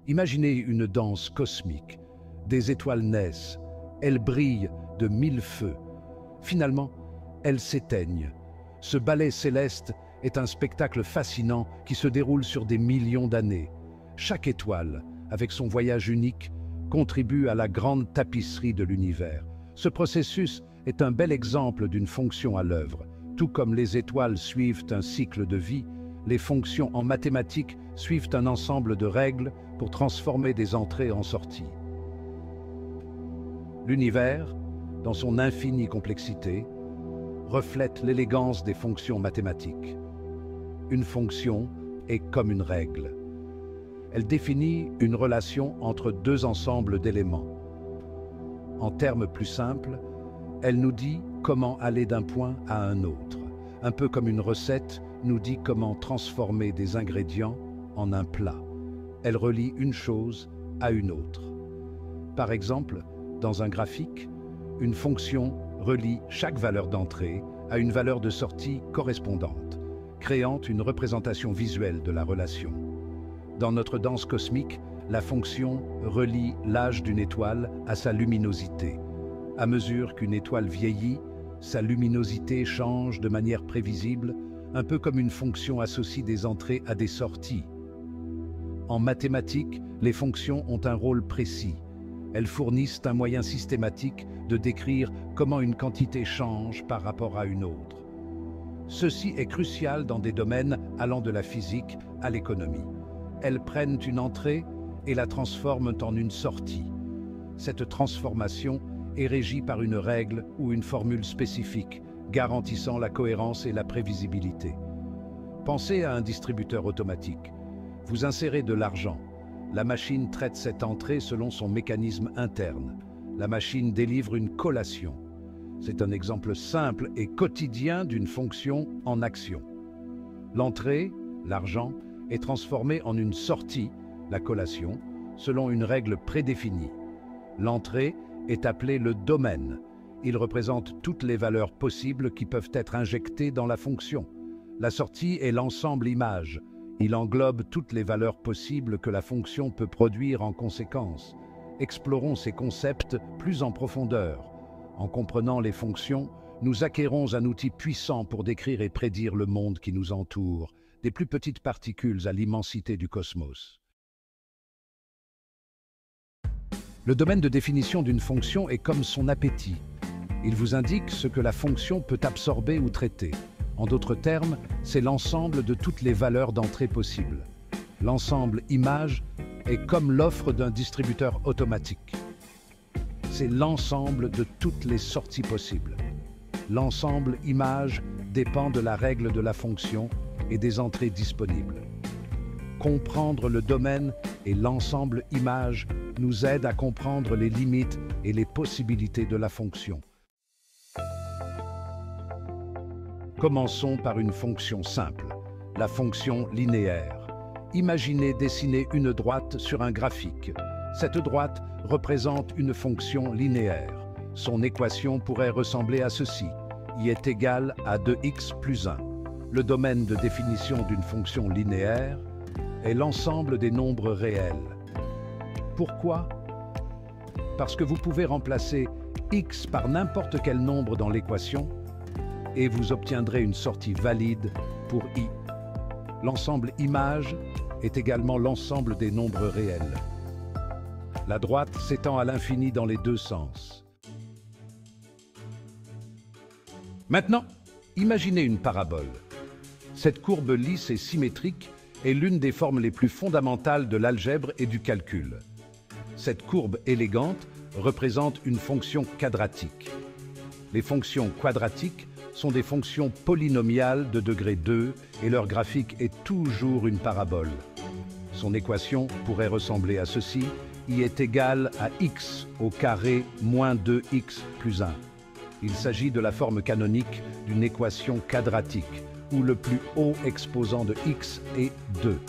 Imaginez une danse cosmique. Des étoiles naissent, elles brillent de mille feux. Finalement, elles s'éteignent. Ce ballet céleste est un spectacle fascinant qui se déroule sur des millions d'années. Chaque étoile, avec son voyage unique, contribue à la grande tapisserie de l'univers. Ce processus est un bel exemple d'une fonction à l'œuvre. Tout comme les étoiles suivent un cycle de vie, les fonctions en mathématiques suivent un ensemble de règles pour transformer des entrées en sorties. L'univers, dans son infinie complexité, reflète l'élégance des fonctions mathématiques. Une fonction est comme une règle. Elle définit une relation entre deux ensembles d'éléments. En termes plus simples, elle nous dit comment aller d'un point à un autre. Un peu comme une recette nous dit comment transformer des ingrédients en un plat. Elle relie une chose à une autre. Par exemple, dans un graphique, une fonction relie chaque valeur d'entrée à une valeur de sortie correspondante, créant une représentation visuelle de la relation. Dans notre danse cosmique, la fonction relie l'âge d'une étoile à sa luminosité. À mesure qu'une étoile vieillit, sa luminosité change de manière prévisible, un peu comme une fonction associe des entrées à des sorties. En mathématiques, les fonctions ont un rôle précis. Elles fournissent un moyen systématique de décrire comment une quantité change par rapport à une autre. Ceci est crucial dans des domaines allant de la physique à l'économie. Elles prennent une entrée et la transforment en une sortie. Cette transformation est régie par une règle ou une formule spécifique, garantissant la cohérence et la prévisibilité. Pensez à un distributeur automatique. Vous insérez de l'argent. La machine traite cette entrée selon son mécanisme interne. La machine délivre une collation. C'est un exemple simple et quotidien d'une fonction en action. L'entrée, l'argent, est transformée en une sortie, la collation, selon une règle prédéfinie. L'entrée est appelée le domaine. Il représente toutes les valeurs possibles qui peuvent être injectées dans la fonction. La sortie est l'ensemble image. Il englobe toutes les valeurs possibles que la fonction peut produire en conséquence. Explorons ces concepts plus en profondeur. En comprenant les fonctions, nous acquérons un outil puissant pour décrire et prédire le monde qui nous entoure, des plus petites particules à l'immensité du cosmos. Le domaine de définition d'une fonction est comme son appétit. Il vous indique ce que la fonction peut absorber ou traiter. En d'autres termes, c'est l'ensemble de toutes les valeurs d'entrée possibles. L'ensemble image est comme l'offre d'un distributeur automatique. C'est l'ensemble de toutes les sorties possibles. L'ensemble image dépend de la règle de la fonction et des entrées disponibles. Comprendre le domaine et l'ensemble image nous aide à comprendre les limites et les possibilités de la fonction. Commençons par une fonction simple, la fonction linéaire. Imaginez dessiner une droite sur un graphique. Cette droite représente une fonction linéaire. Son équation pourrait ressembler à ceci. I est égal à 2x plus 1. Le domaine de définition d'une fonction linéaire est l'ensemble des nombres réels. Pourquoi? Parce que vous pouvez remplacer x par n'importe quel nombre dans l'équation et vous obtiendrez une sortie valide pour i. L'ensemble image est également l'ensemble des nombres réels. La droite s'étend à l'infini dans les deux sens. Maintenant, imaginez une parabole. Cette courbe lisse et symétrique est l'une des formes les plus fondamentales de l'algèbre et du calcul. Cette courbe élégante représente une fonction quadratique. Les fonctions quadratiques sont des fonctions polynomiales de degré 2 et leur graphique est toujours une parabole. Son équation pourrait ressembler à ceci. I est égal à x au carré moins 2x plus 1. Il s'agit de la forme canonique d'une équation quadratique, où le plus haut exposant de x est 2.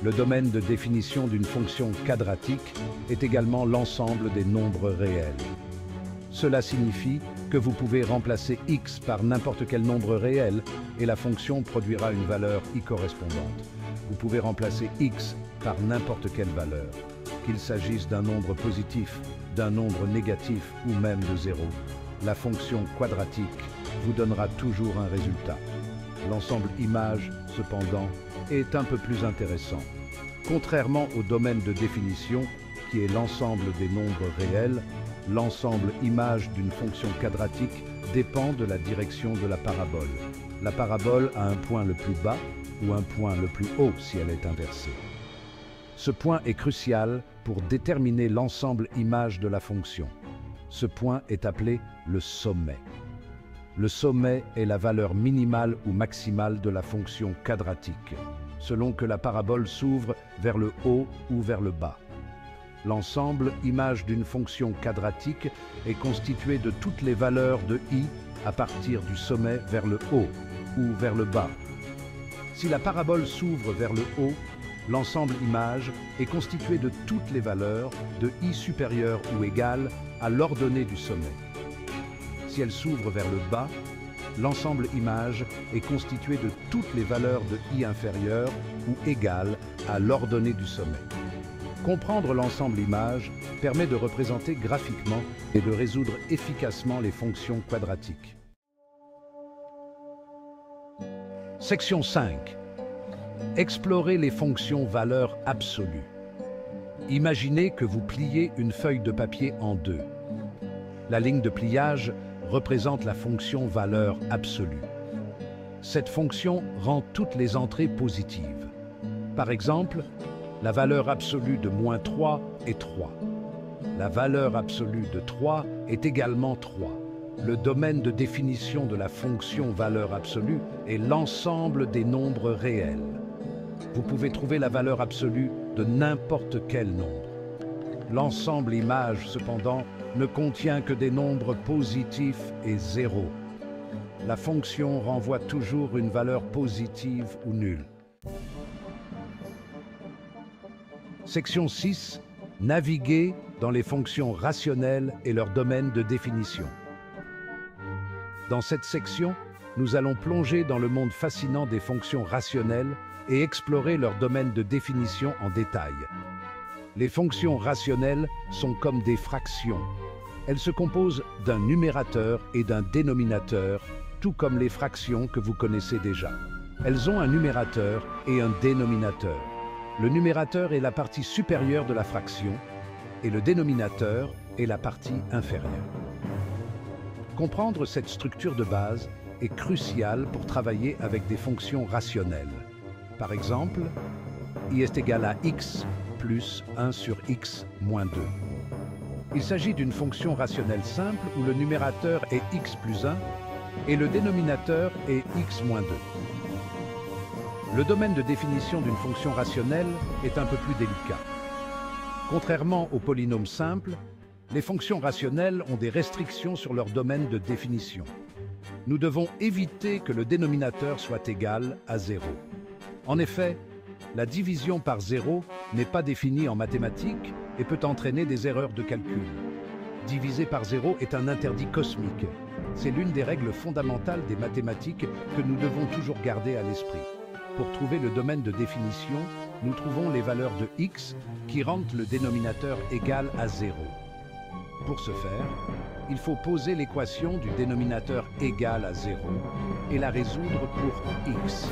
Le domaine de définition d'une fonction quadratique est également l'ensemble des nombres réels. Cela signifie que vous pouvez remplacer x par n'importe quel nombre réel et la fonction produira une valeur y correspondante. Vous pouvez remplacer x par n'importe quelle valeur, qu'il s'agisse d'un nombre positif, d'un nombre négatif ou même de 0. La fonction quadratique vous donnera toujours un résultat. L'ensemble image, cependant, est un peu plus intéressant. Contrairement au domaine de définition, qui est l'ensemble des nombres réels, l'ensemble image d'une fonction quadratique dépend de la direction de la parabole. La parabole a un point le plus bas ou un point le plus haut si elle est inversée. Ce point est crucial pour déterminer l'ensemble image de la fonction. Ce point est appelé le sommet. Le sommet est la valeur minimale ou maximale de la fonction quadratique, selon que la parabole s'ouvre vers le haut ou vers le bas. L'ensemble image d'une fonction quadratique est constitué de toutes les valeurs de i à partir du sommet vers le haut ou vers le bas. Si la parabole s'ouvre vers le haut, l'ensemble image est constitué de toutes les valeurs de i supérieur ou égale à l'ordonnée du sommet. Si elle s'ouvre vers le bas, l'ensemble image est constitué de toutes les valeurs de i inférieur ou égale à l'ordonnée du sommet. Comprendre l'ensemble image permet de représenter graphiquement et de résoudre efficacement les fonctions quadratiques. Section 5. Explorez les fonctions valeurs absolues. Imaginez que vous pliez une feuille de papier en deux. La ligne de pliage représente la fonction valeur absolue. Cette fonction rend toutes les entrées positives. Par exemple, la valeur absolue de moins 3 est 3. La valeur absolue de 3 est également 3. Le domaine de définition de la fonction valeur absolue est l'ensemble des nombres réels. Vous pouvez trouver la valeur absolue de n'importe quel nombre. L'ensemble image, cependant, ne contient que des nombres positifs et 0. La fonction renvoie toujours une valeur positive ou nulle. Section 6. Naviguer dans les fonctions rationnelles et leur domaine de définition. Dans cette section, nous allons plonger dans le monde fascinant des fonctions rationnelles et explorer leur domaine de définition en détail. Les fonctions rationnelles sont comme des fractions. Elles se composent d'un numérateur et d'un dénominateur, tout comme les fractions que vous connaissez déjà. Elles ont un numérateur et un dénominateur. Le numérateur est la partie supérieure de la fraction et le dénominateur est la partie inférieure. Comprendre cette structure de base est crucial pour travailler avec des fonctions rationnelles. Par exemple, i est égal à x plus 1 sur x moins 2. Il s'agit d'une fonction rationnelle simple où le numérateur est x plus 1 et le dénominateur est x moins 2. Le domaine de définition d'une fonction rationnelle est un peu plus délicat. Contrairement aux polynômes simples, les fonctions rationnelles ont des restrictions sur leur domaine de définition. Nous devons éviter que le dénominateur soit égal à 0. En effet, la division par 0 n'est pas définie en mathématiques et peut entraîner des erreurs de calcul. Diviser par 0 est un interdit cosmique. C'est l'une des règles fondamentales des mathématiques que nous devons toujours garder à l'esprit. Pour trouver le domaine de définition, nous trouvons les valeurs de x qui rendent le dénominateur égal à 0. Pour ce faire, il faut poser l'équation du dénominateur égal à 0 et la résoudre pour x.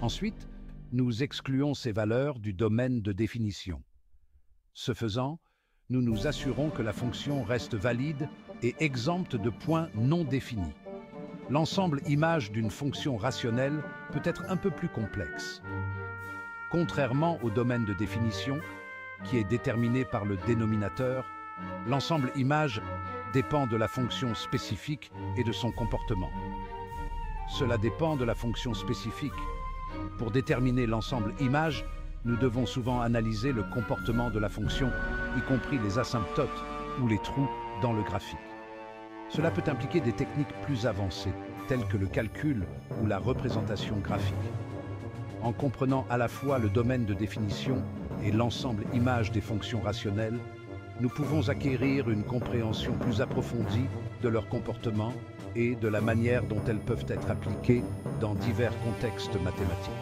Ensuite, nous excluons ces valeurs du domaine de définition. Ce faisant, nous nous assurons que la fonction reste valide et exempte de points non définis. L'ensemble image d'une fonction rationnelle peut être un peu plus complexe. Contrairement au domaine de définition, qui est déterminé par le dénominateur, l'ensemble image dépend de la fonction spécifique et de son comportement. Cela dépend de la fonction spécifique. Pour déterminer l'ensemble image, nous devons souvent analyser le comportement de la fonction, y compris les asymptotes ou les trous dans le graphique. Cela peut impliquer des techniques plus avancées, telles que le calcul ou la représentation graphique. En comprenant à la fois le domaine de définition et l'ensemble image des fonctions rationnelles, nous pouvons acquérir une compréhension plus approfondie de leur comportement et de la manière dont elles peuvent être appliquées dans divers contextes mathématiques.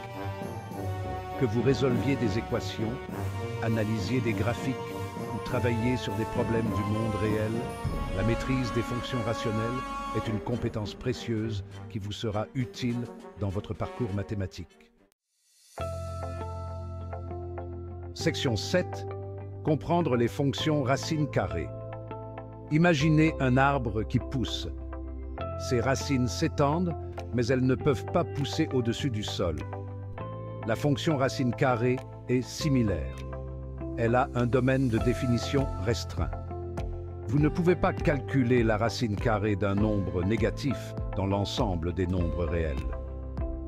Que vous résolviez des équations, analysiez des graphiques ou travailliez sur des problèmes du monde réel, la maîtrise des fonctions rationnelles est une compétence précieuse qui vous sera utile dans votre parcours mathématique. Section 7. Comprendre les fonctions racines carrées. Imaginez un arbre qui pousse. Ses racines s'étendent, mais elles ne peuvent pas pousser au-dessus du sol. La fonction racine carrée est similaire. Elle a un domaine de définition restreint. Vous ne pouvez pas calculer la racine carrée d'un nombre négatif dans l'ensemble des nombres réels.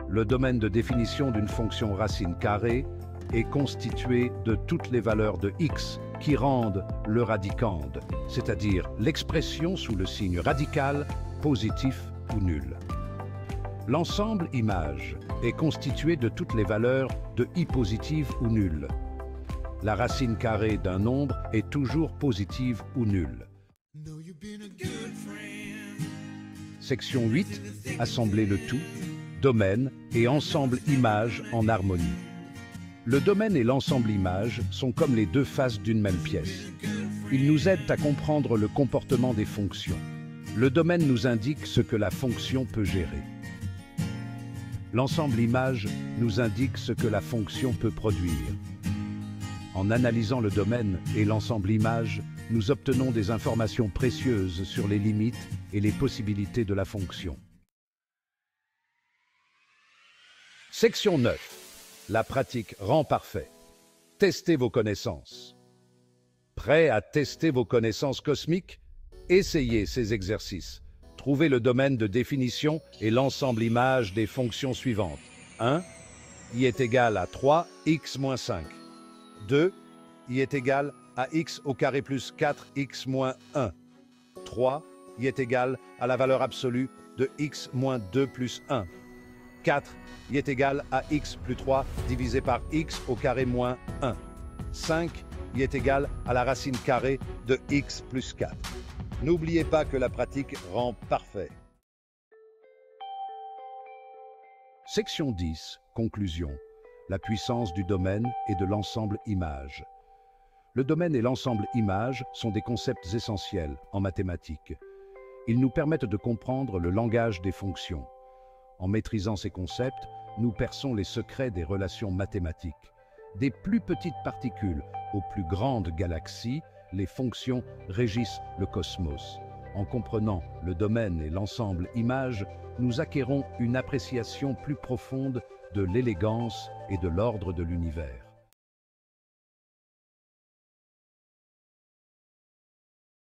Le domaine de définition d'une fonction racine carrée est constitué de toutes les valeurs de x qui rendent le radicande, c'est-à-dire l'expression sous le signe radical, positif ou nul. L'ensemble image est constitué de toutes les valeurs de i positive ou nulle. La racine carrée d'un nombre est toujours positive ou nulle. Section 8. Assembler le tout, domaine et ensemble image en harmonie. Le domaine et l'ensemble image sont comme les deux faces d'une même pièce. Ils nous aident à comprendre le comportement des fonctions. Le domaine nous indique ce que la fonction peut gérer. L'ensemble image nous indique ce que la fonction peut produire. En analysant le domaine et l'ensemble image, nous obtenons des informations précieuses sur les limites et les possibilités de la fonction. Section 9. La pratique rend parfait. Testez vos connaissances. Prêt à tester vos connaissances cosmiques? Essayez ces exercices. Trouvez le domaine de définition et l'ensemble image des fonctions suivantes. 1. I est égal à 3x moins 5. 2. I est égal à x au carré plus 4x moins 1. 3. I est égal à la valeur absolue de x moins 2 plus 1. 4. I est égal à x plus 3 divisé par x au carré moins 1. 5. I est égal à la racine carrée de x plus 4. N'oubliez pas que la pratique rend parfait. Section 10. Conclusion. La puissance du domaine et de l'ensemble image. Le domaine et l'ensemble image sont des concepts essentiels en mathématiques. Ils nous permettent de comprendre le langage des fonctions. En maîtrisant ces concepts, nous perçons les secrets des relations mathématiques. Des plus petites particules aux plus grandes galaxies, les fonctions régissent le cosmos. En comprenant le domaine et l'ensemble image, nous acquérons une appréciation plus profonde de l'élégance et de l'ordre de l'univers.